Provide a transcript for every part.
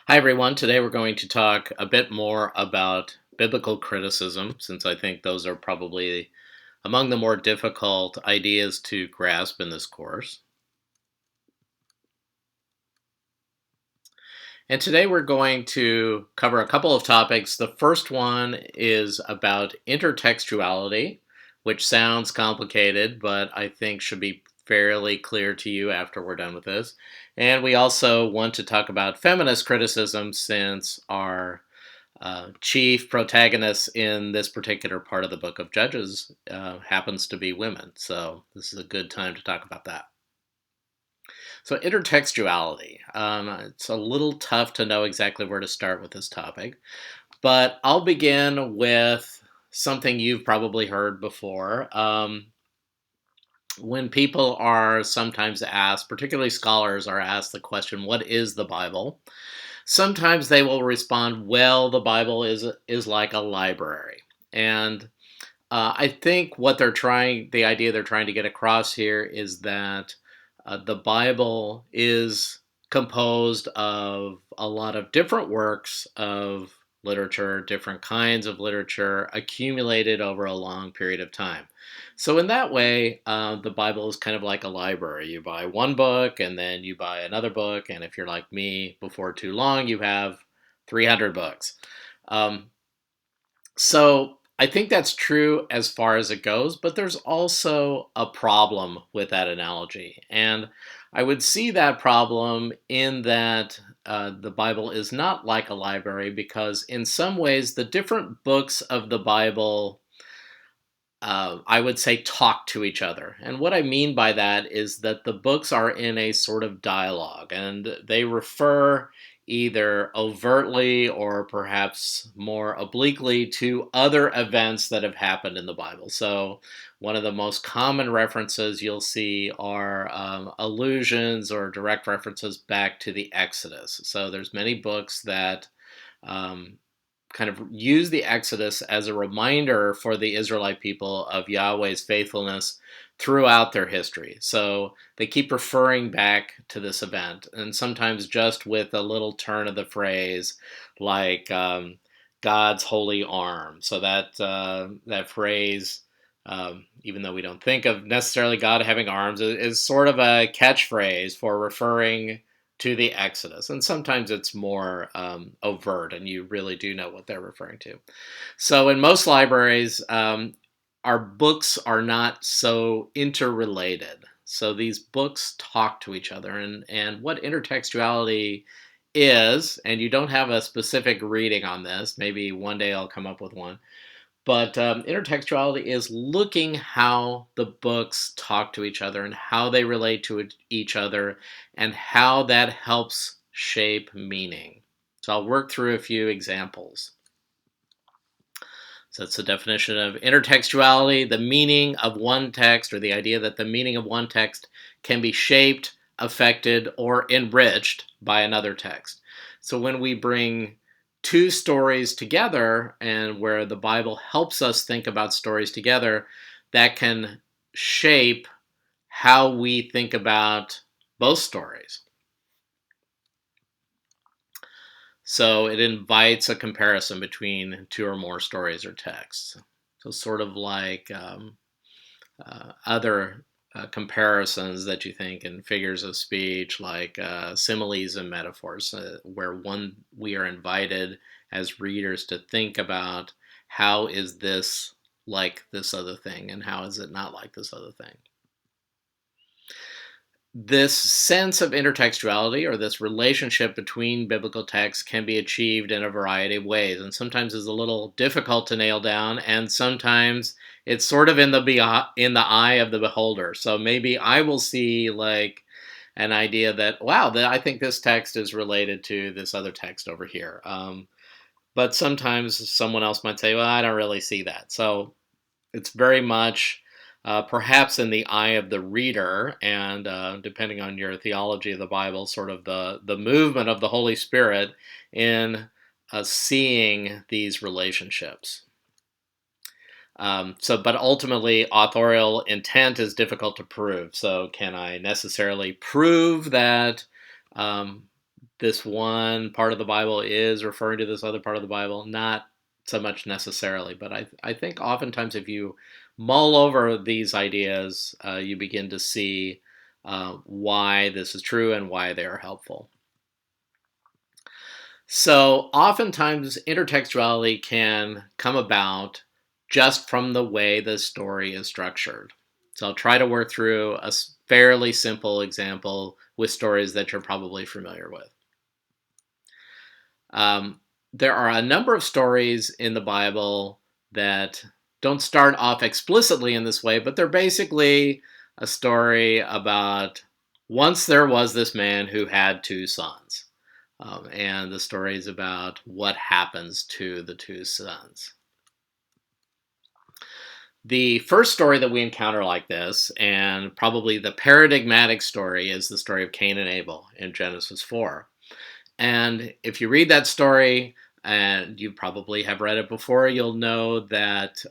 Hi, everyone. Today we're going to talk a bit more about biblical criticism, since I think those are probably among the more difficult ideas to grasp in this course. And today we're going to cover a couple of topics. The first one is about intertextuality, which sounds complicated, but I think should be fairly clear to you after we're done with this. And we also want to talk about feminist criticism, since our chief protagonists in this particular part of the book of Judges happens to be women. So this is a good time to talk about that. So, intertextuality. It's a little tough to know exactly where to start with this topic, but I'll begin with something you've probably heard before. When people are sometimes asked, particularly scholars are asked the question, what is the Bible? Sometimes they will respond, well, the Bible is like a library. And I think the idea they're trying to get across here is that the Bible is composed of a lot of different works of literature, different kinds of literature, accumulated over a long period of time. So, in that way, the Bible is kind of like a library. You buy one book and then you buy another book. And if you're like me, before too long, you have 300 books. Um, so I think that's true as far as it goes, but there's also a problem with that analogy. And I would see that problem in that the Bible is not like a library, because in some ways, the different books of the Bible, I would say, talk to each other. And what I mean by that is that the books are in a sort of dialogue, and they refer either overtly or perhaps more obliquely to other events that have happened in the Bible. So, one of the most common references you'll see are allusions or direct references back to the Exodus. So, there's many books that um, kind of use the Exodus as a reminder for the Israelite people of Yahweh's faithfulness throughout their history. So they keep referring back to this event, and sometimes just with a little turn of the phrase, like God's holy arm. So that phrase, even though we don't think of necessarily God having arms, is sort of a catchphrase for referring to the Exodus. And sometimes it's more overt, and you really do know what they're referring to. So in most libraries, our books are not so interrelated. So these books talk to each other. And what intertextuality is, and you don't have a specific reading on this, maybe one day I'll come up with one, but intertextuality is looking how the books talk to each other and how they relate to each other and how that helps shape meaning. So I'll work through a few examples. So that's the definition of intertextuality, the meaning of one text, or the idea that the meaning of one text can be shaped, affected, or enriched by another text. So when we bring two stories together, and where the Bible helps us think about stories together, that can shape how we think about both stories. So it invites a comparison between two or more stories or texts. So, sort of like other comparisons that you think in figures of speech, like similes and metaphors, where we are invited as readers to think about, how is this like this other thing, and how is it not like this other thing. This sense of intertextuality, or this relationship between biblical texts, can be achieved in a variety of ways, and sometimes is a little difficult to nail down, and sometimes it's sort of in the eye of the beholder. So maybe I will see like an idea that, wow, I think this text is related to this other text over here, but sometimes someone else might say, well, I don't really see that. So it's very much perhaps in the eye of the reader, and depending on your theology of the Bible, sort of the movement of the Holy Spirit in seeing these relationships. But ultimately, authorial intent is difficult to prove. So, can I necessarily prove that this one part of the Bible is referring to this other part of the Bible. Not so much necessarily, but I think oftentimes if you mull over these ideas, you begin to see why this is true and why they are helpful. So oftentimes intertextuality can come about just from the way the story is structured. So I'll try to work through a fairly simple example with stories that you're probably familiar with. There are a number of stories in the Bible that don't start off explicitly in this way, but they're basically a story about once there was this man who had two sons. And the story is about what happens to the two sons. The first story that we encounter like this, and probably the paradigmatic story, is the story of Cain and Abel in Genesis 4. And if you read that story, and you probably have read it before, you'll know that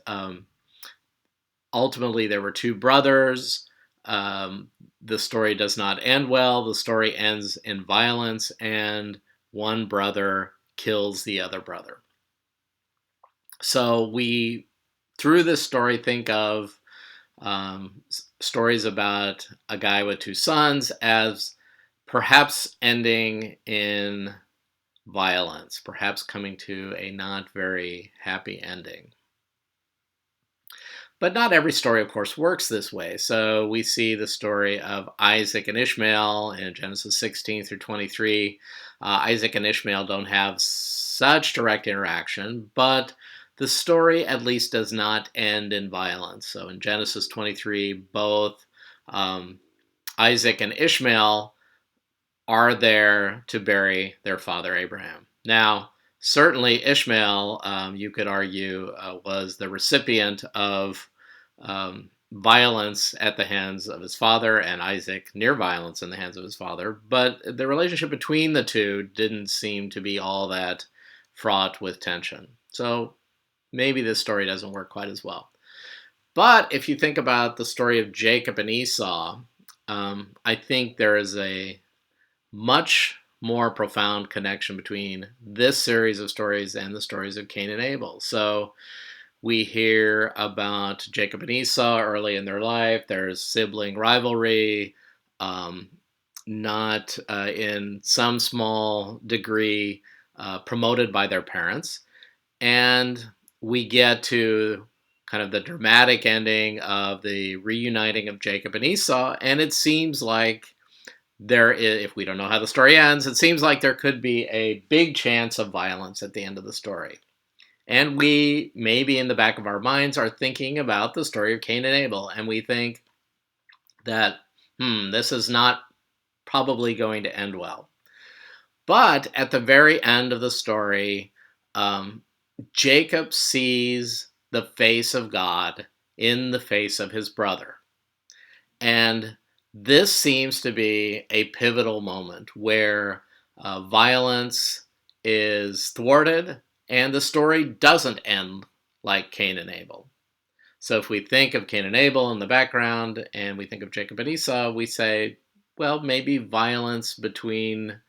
ultimately there were two brothers. The story does not end well. The story ends in violence, and one brother kills the other brother. So we, through this story, think of stories about a guy with two sons as perhaps ending in violence, perhaps coming to a not very happy ending. But not every story, of course, works this way. So we see the story of Isaac and Ishmael in Genesis 16 through 23. Isaac and Ishmael don't have such direct interaction, but the story at least does not end in violence. So in Genesis 23, both Isaac and Ishmael are there to bury their father Abraham. Now, certainly Ishmael, you could argue, was the recipient of violence at the hands of his father, and Isaac near violence in the hands of his father. But the relationship between the two didn't seem to be all that fraught with tension. So maybe this story doesn't work quite as well. But if you think about the story of Jacob and Esau, I think there is a much more profound connection between this series of stories and the stories of Cain and Abel. So we hear about Jacob and Esau early in their life. There's sibling rivalry, not in some small degree promoted by their parents. And we get to kind of the dramatic ending of the reuniting of Jacob and Esau, and it seems like there is, if we don't know how the story ends, it seems like there could be a big chance of violence at the end of the story. And we, maybe in the back of our minds, are thinking about the story of Cain and Abel, and we think that, this is not probably going to end well. But at the very end of the story, Jacob sees the face of God in the face of his brother. And this seems to be a pivotal moment where violence is thwarted and the story doesn't end like Cain and Abel. So if we think of Cain and Abel in the background and we think of Jacob and Esau, we say, well, maybe violence between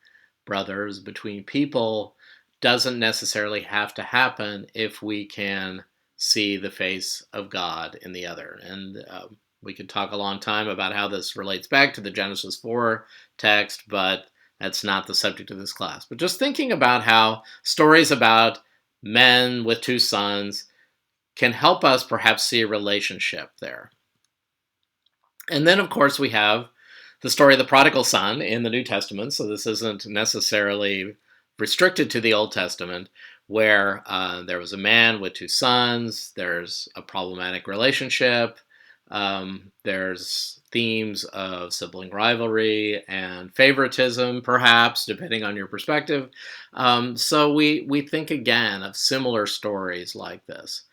brothers, between people, doesn't necessarily have to happen if we can see the face of God in the other. And we could talk a long time about how this relates back to the Genesis 4 text, but that's not the subject of this class. But just thinking about how stories about men with two sons can help us perhaps see a relationship there. And then, of course, we have the story of the prodigal son in the New Testament. So this isn't necessarily restricted to the Old Testament, where there was a man with two sons. There's a problematic relationship. There's themes of sibling rivalry and favoritism, perhaps, depending on your perspective. So we think again of similar stories like this.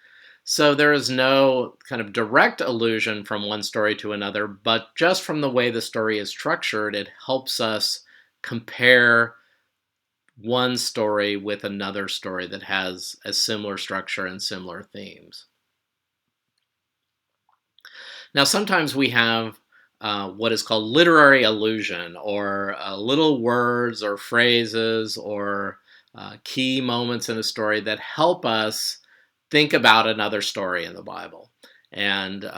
So there is no kind of direct allusion from one story to another, but just from the way the story is structured, it helps us compare one story with another story that has a similar structure and similar themes. Now, sometimes we have what is called literary allusion, or little words or phrases or key moments in a story that help us think about another story in the Bible. And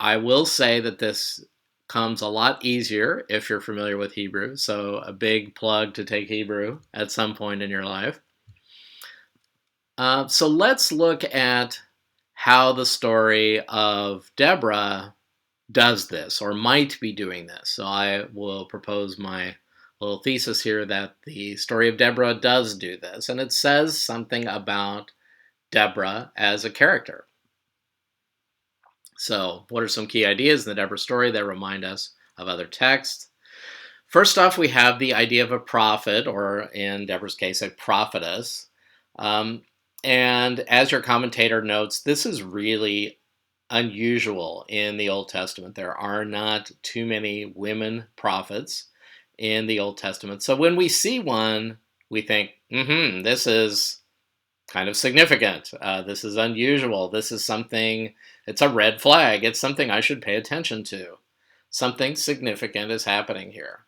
I will say that this comes a lot easier if you're familiar with Hebrew. So a big plug to take Hebrew at some point in your life. So let's look at how the story of Deborah does this, or might be doing this. So I will propose my little thesis here that the story of Deborah does do this, and it says something about Deborah as a character. So what are some key ideas in the Deborah story that remind us of other texts? First off, we have the idea of a prophet, or in Deborah's case, a prophetess. And as your commentator notes, this is really unusual in the Old Testament. There are not too many women prophets in the Old Testament. So when we see one, we think, this is kind of significant. This is unusual. This is something, it's a red flag. It's something I should pay attention to. Something significant is happening here.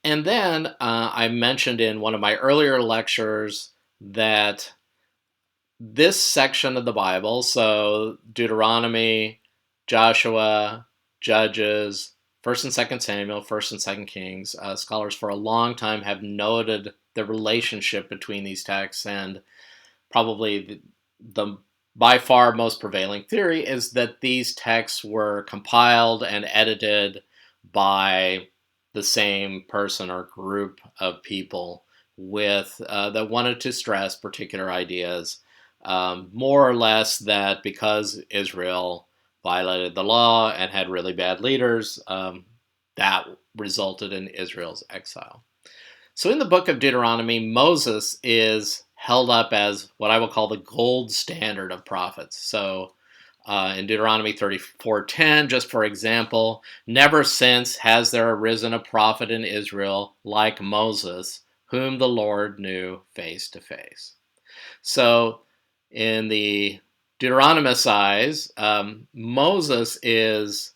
And then I mentioned in one of my earlier lectures that this section of the Bible, so Deuteronomy, Joshua, Judges, 1st and 2nd Samuel, 1st and 2nd Kings, scholars for a long time have noted the relationship between these texts, and probably the by far most prevailing theory is that these texts were compiled and edited by the same person or group of people with that wanted to stress particular ideas, more or less that because Israel violated the law and had really bad leaders, that resulted in Israel's exile. So in the book of Deuteronomy, Moses is held up as what I will call the gold standard of prophets. So in Deuteronomy 34:10, just for example, never since has there arisen a prophet in Israel like Moses, whom the Lord knew face to face. So in the Deuteronomist eyes, Moses is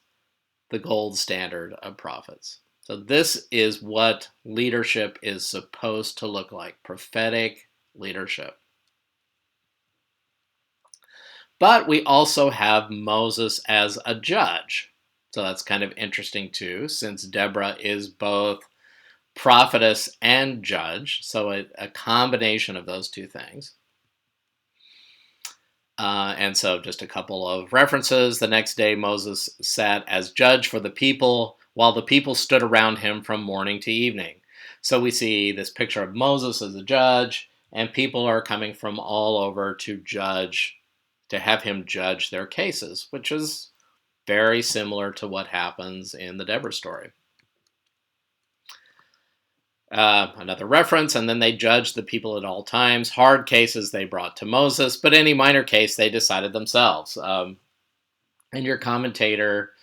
the gold standard of prophets. So this is what leadership is supposed to look like, prophetic leadership. But we also have Moses as a judge. So that's kind of interesting too, since Deborah is both prophetess and judge, so a combination of those two things. And so just a couple of references. The next day Moses sat as judge for the people, while the people stood around him from morning to evening. So we see this picture of Moses as a judge, and people are coming from all over to have him judge their cases, which is very similar to what happens in the Deborah story. Another reference, and then they judged the people at all times. Hard cases they brought to Moses, but any minor case they decided themselves. And your commentator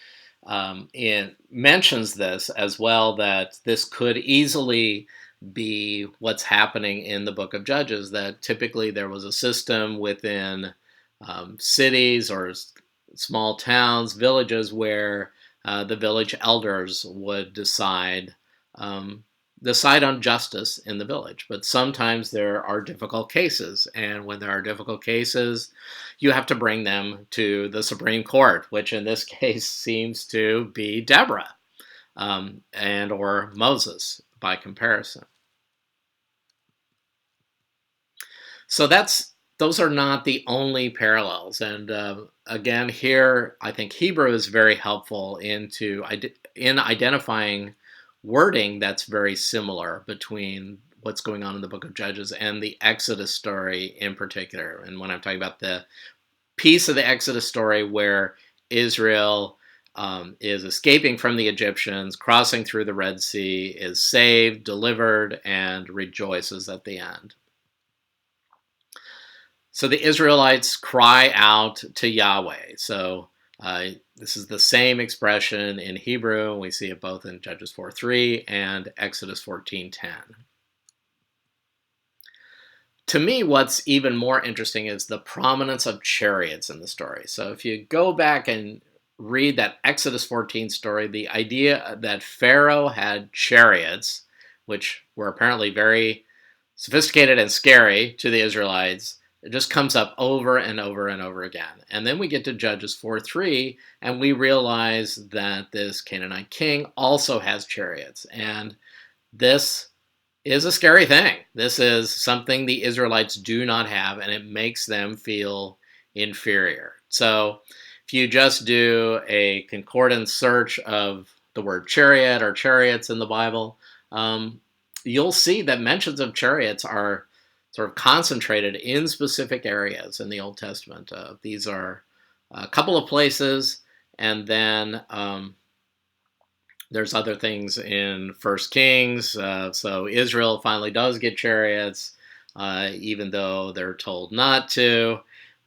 mentions this as well, that this could easily be what's happening in the book of Judges, that typically there was a system within cities or small towns, villages, where the village elders would decide on justice in the village. But sometimes there are difficult cases, and when there are difficult cases, you have to bring them to the Supreme Court, which in this case seems to be Deborah and or Moses by comparison. So those are not the only parallels. And again, here I think Hebrew is very helpful in identifying wording that's very similar between what's going on in the book of Judges and the Exodus story in particular. And when I'm talking about the piece of the Exodus story where Israel is escaping from the Egyptians, crossing through the Red Sea, is saved, delivered, and rejoices at the end. So the Israelites cry out to Yahweh. So this is the same expression in Hebrew. We see it both in Judges 4:3 and Exodus 14:10. To me, what's even more interesting is the prominence of chariots in the story. So if you go back and read that Exodus 14 story, the idea that Pharaoh had chariots, which were apparently very sophisticated and scary to the Israelites, it just comes up over and over and over again. And then we get to Judges 4:3, and we realize that this Canaanite king also has chariots. And this is a scary thing. This is something the Israelites do not have, and it makes them feel inferior. So if you just do a concordance search of the word chariot or chariots in the Bible, you'll see that mentions of chariots are sort of concentrated in specific areas in the Old Testament. These are a couple of places, and then there's other things in First Kings. So Israel finally does get chariots, even though they're told not to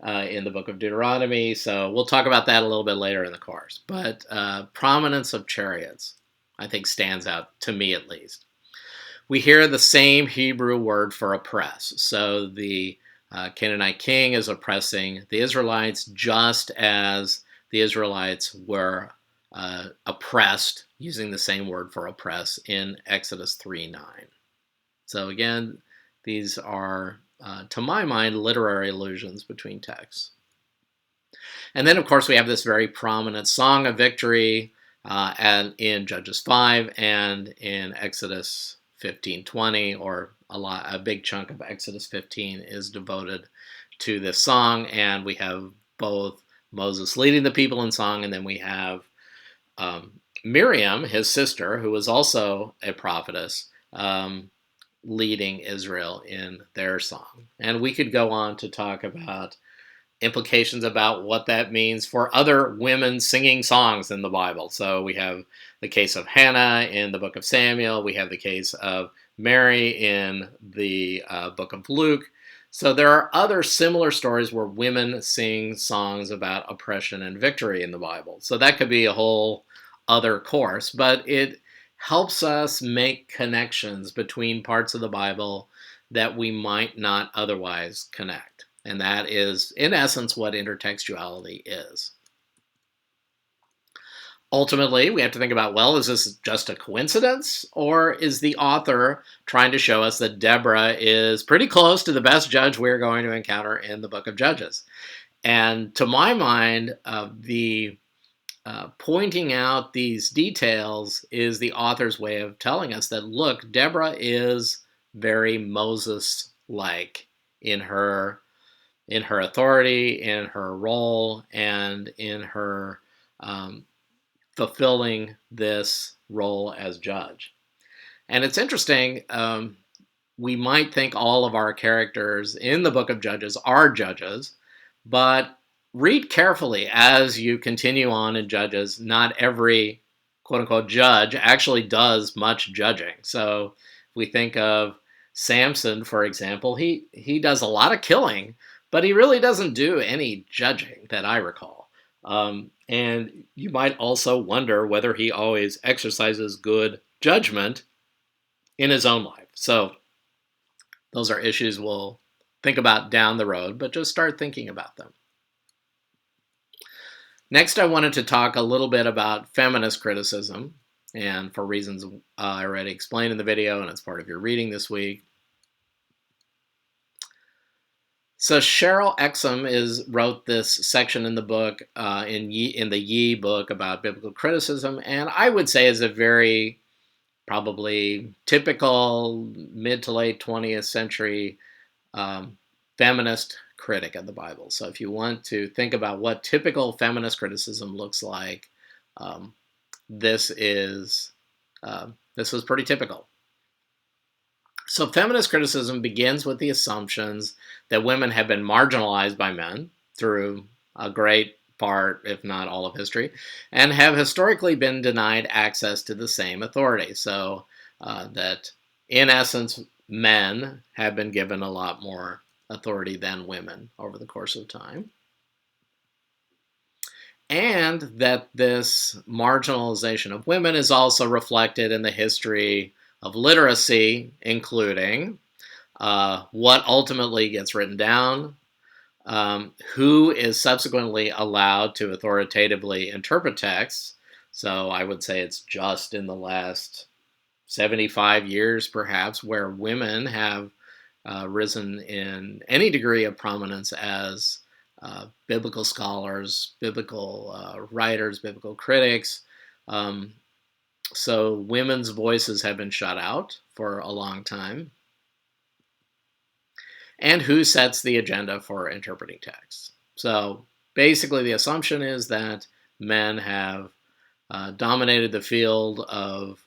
in the book of Deuteronomy. So we'll talk about that a little bit later in the course. But prominence of chariots, I think, stands out, to me at least. We hear the same Hebrew word for oppress. So the Canaanite king is oppressing the Israelites just as the Israelites were oppressed, using the same word for oppress, in Exodus 3:9. So again, these are, to my mind, literary allusions between texts. And then, of course, we have this very prominent song of victory and in Judges 5 and in Exodus 15:20, or a big chunk of Exodus 15 is devoted to this song. And we have both Moses leading the people in song, and then we have Miriam, his sister, who was also a prophetess, leading Israel in their song. And we could go on to talk about implications about what that means for other women singing songs in the Bible. So we have the case of Hannah in the book of Samuel. We have the case of Mary in the book of Luke. So there are other similar stories where women sing songs about oppression and victory in the Bible. So that could be a whole other course, but it helps us make connections between parts of the Bible that we might not otherwise connect. And that is, in essence, what intertextuality is. Ultimately, we have to think about, well, is this just a coincidence? Or is the author trying to show us that Deborah is pretty close to the best judge we're going to encounter in the book of Judges? And to my mind, the pointing out these details is the author's way of telling us that, look, Deborah is very Moses-like in her authority, in her role, and in her fulfilling this role as judge. And it's interesting, we might think all of our characters in the book of Judges are judges, but read carefully as you continue on in Judges. Not every quote-unquote judge actually does much judging. So if we think of Samson, for example, he does a lot of killing, but he really doesn't do any judging that I recall. And you might also wonder whether he always exercises good judgment in his own life. So those are issues we'll think about down the road, but just start thinking about them. Next, I wanted to talk a little bit about feminist criticism, and for reasons I already explained in the video, and it's part of your reading this week. So Cheryl Exum wrote this section in the book, in the Ye book, about biblical criticism, and I would say is a very probably typical mid to late 20th century feminist critic of the Bible. So if you want to think about what typical feminist criticism looks like, this was pretty typical. So feminist criticism begins with the assumptions that women have been marginalized by men through a great part, if not all of history, and have historically been denied access to the same authority. So that, in essence, men have been given a lot more authority than women over the course of time. And that this marginalization of women is also reflected in the history of literacy, including what ultimately gets written down, who is subsequently allowed to authoritatively interpret texts. So I would say it's just in the last 75 years, perhaps, where women have risen in any degree of prominence as biblical scholars, biblical writers, biblical critics. Um, so women's voices have been shut out for a long time. And who sets the agenda for interpreting texts? So basically, the assumption is that men have dominated the field of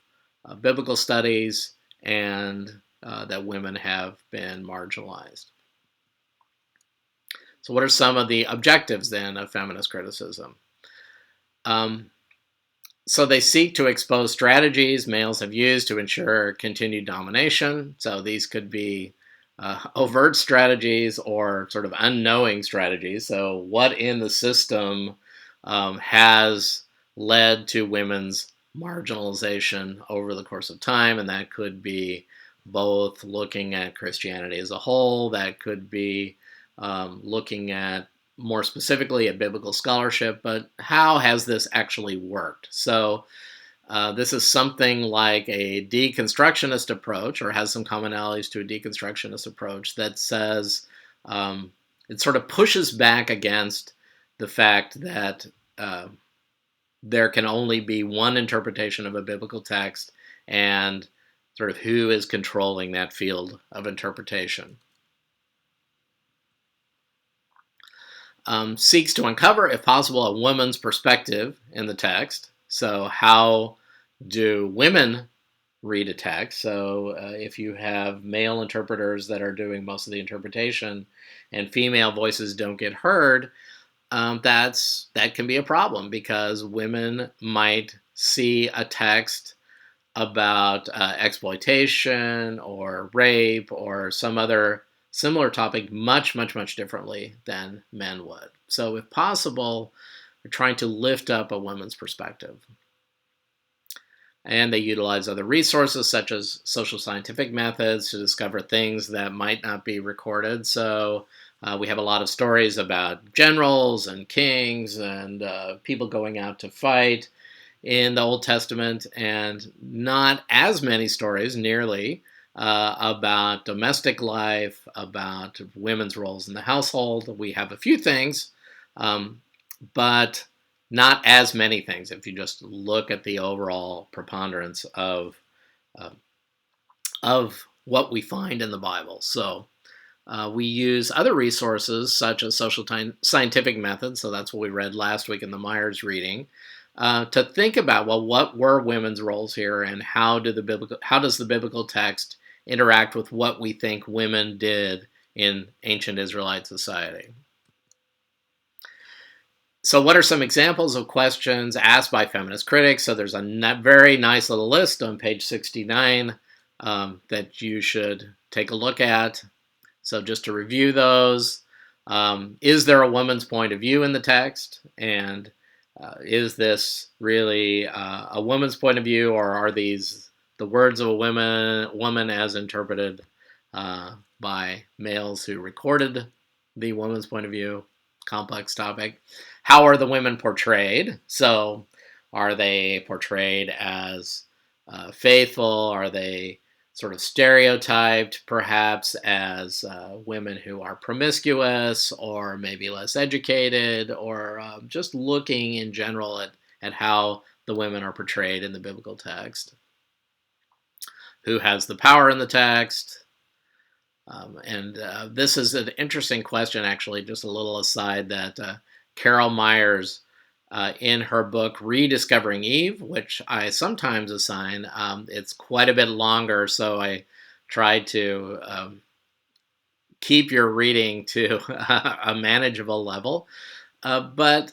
biblical studies and that women have been marginalized. So, what are some of the objectives then of feminist criticism? Um, so, they seek to expose strategies males have used to ensure continued domination. So, these could be overt strategies or sort of unknowing strategies. So, what in the system has led to women's marginalization over the course of time? And that could be both looking at Christianity as a whole, that could be looking at more specifically at biblical scholarship, but how has this actually worked? So, this is something like a deconstructionist approach, or has some commonalities to a deconstructionist approach that says it sort of pushes back against the fact that there can only be one interpretation of a biblical text and sort of who is controlling that field of interpretation. Seeks to uncover, if possible, a woman's perspective in the text. So, how do women read a text? So, if you have male interpreters that are doing most of the interpretation and female voices don't get heard, that can be a problem because women might see a text about exploitation or rape or some other similar topic much, much, much differently than men would. So, if possible, we're trying to lift up a woman's perspective. And they utilize other resources such as social scientific methods to discover things that might not be recorded. So, we have a lot of stories about generals and kings and people going out to fight in the Old Testament, and not as many stories, nearly, about domestic life, about women's roles in the household. We have a few things, but not as many things if you just look at the overall preponderance of what we find in the Bible. So we use other resources such as social scientific methods. So that's what we read last week in the Myers reading. To think about, well, what were women's roles here, and how does the biblical text interact with what we think women did in ancient Israelite society? So, what are some examples of questions asked by feminist critics? So, there's a very nice little list on page 69 that you should take a look at. So, just to review those, is there a woman's point of view in the text? And is this really a woman's point of view, or are these the words of a woman as interpreted by males who recorded the woman's point of view? Complex topic. How are the women portrayed? So, are they portrayed as faithful? Are they sort of stereotyped, perhaps, as women who are promiscuous or maybe less educated, or just looking in general at how the women are portrayed in the biblical text? Who has the power in the text? And this is an interesting question, actually, just a little aside, that Carol Myers, in her book Rediscovering Eve, which I sometimes assign, it's quite a bit longer, so I tried to keep your reading to a manageable level. But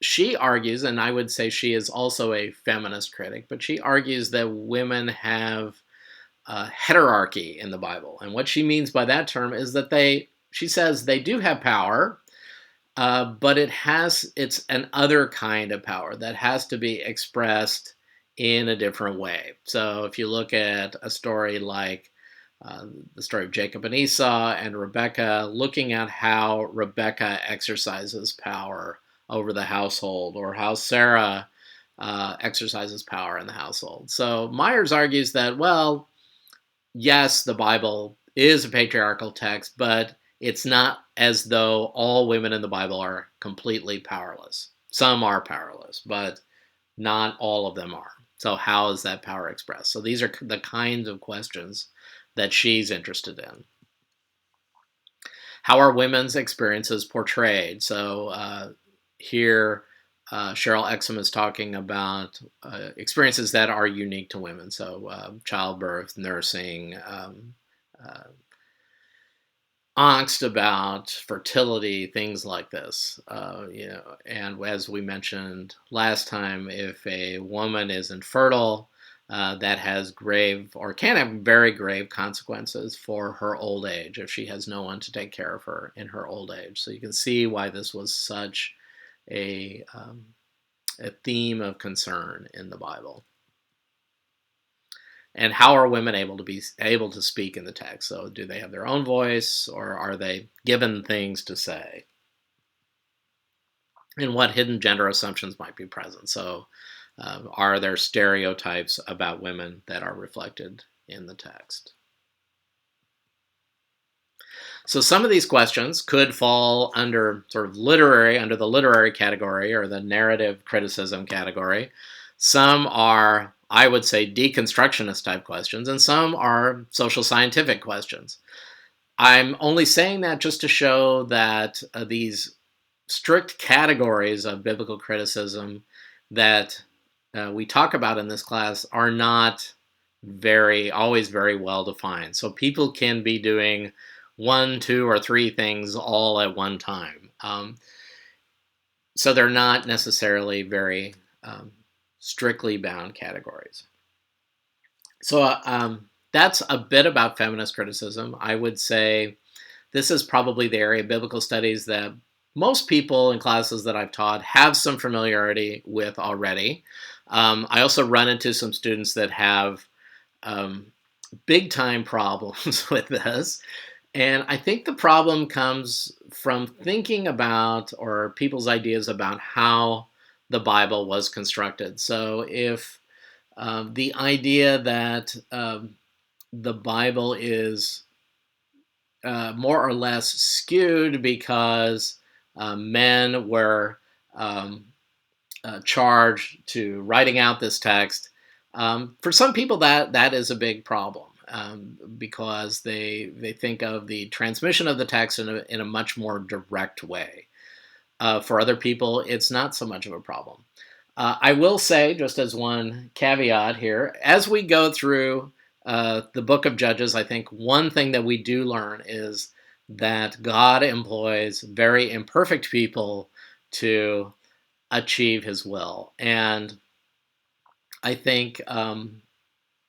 she argues, and I would say she is also a feminist critic, but she argues that women have heterarchy in the Bible. And what she means by that term is that she says they do have power, but it's an other kind of power that has to be expressed in a different way. So if you look at a story like the story of Jacob and Esau and Rebekah, looking at how Rebekah exercises power over the household, or how Sarah exercises power in the household. So Myers argues that, well, yes, the Bible is a patriarchal text, but it's not as though all women in the Bible are completely powerless. Some are powerless, but not all of them are. So how is that power expressed? So these are the kinds of questions that she's interested in. How are women's experiences portrayed? So here, Cheryl Exum is talking about experiences that are unique to women. So childbirth, nursing, angst about fertility, things like this. And as we mentioned last time, if a woman is infertile, that has grave, or can have very grave consequences for her old age if she has no one to take care of her in her old age. So you can see why this was such a theme of concern in the Bible. And how are women able to speak in the text? So do they have their own voice, or are they given things to say? And what hidden gender assumptions might be present? So are there stereotypes about women that are reflected in the text? So some of these questions could fall under under the literary category or the narrative criticism category. Some are, I would say, deconstructionist type questions, and some are social scientific questions. I'm only saying that just to show that these strict categories of biblical criticism that we talk about in this class are not always very well defined. So people can be doing 1, 2, or 3 things all at one time. So they're not necessarily very strictly bound categories. So that's a bit about feminist criticism. I would say this is probably the area of biblical studies that most people in classes that I've taught have some familiarity with already. I also run into some students that have big time problems with this. And I think the problem comes from thinking about, or people's ideas about, how the Bible was constructed. So if the idea that the Bible is more or less skewed because men were charged to writing out this text, for some people that is a big problem. Because they think of the transmission of the text in a much more direct way. For other people, it's not so much of a problem. I will say, just as one caveat here, as we go through the book of Judges, I think one thing that we do learn is that God employs very imperfect people to achieve his will. And I think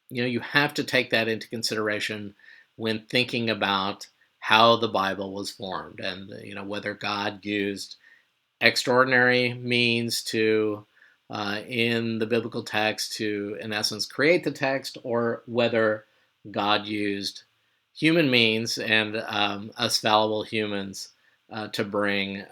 you have to take that into consideration when thinking about how the Bible was formed, and whether God used extraordinary means to in the biblical text to, in essence, create the text, or whether God used human means and us fallible humans to bring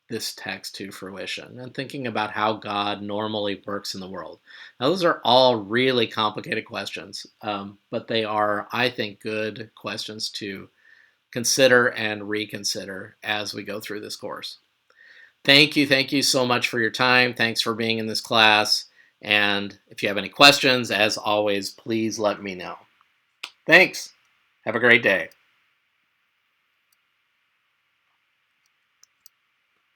this text to fruition, and thinking about how God normally works in the world. Now, those are all really complicated questions, but they are, I think, good questions to consider and reconsider as we go through this course. Thank you so much for your time. Thanks for being in this class. And if you have any questions, as always, please let me know. Thanks. Have a great day.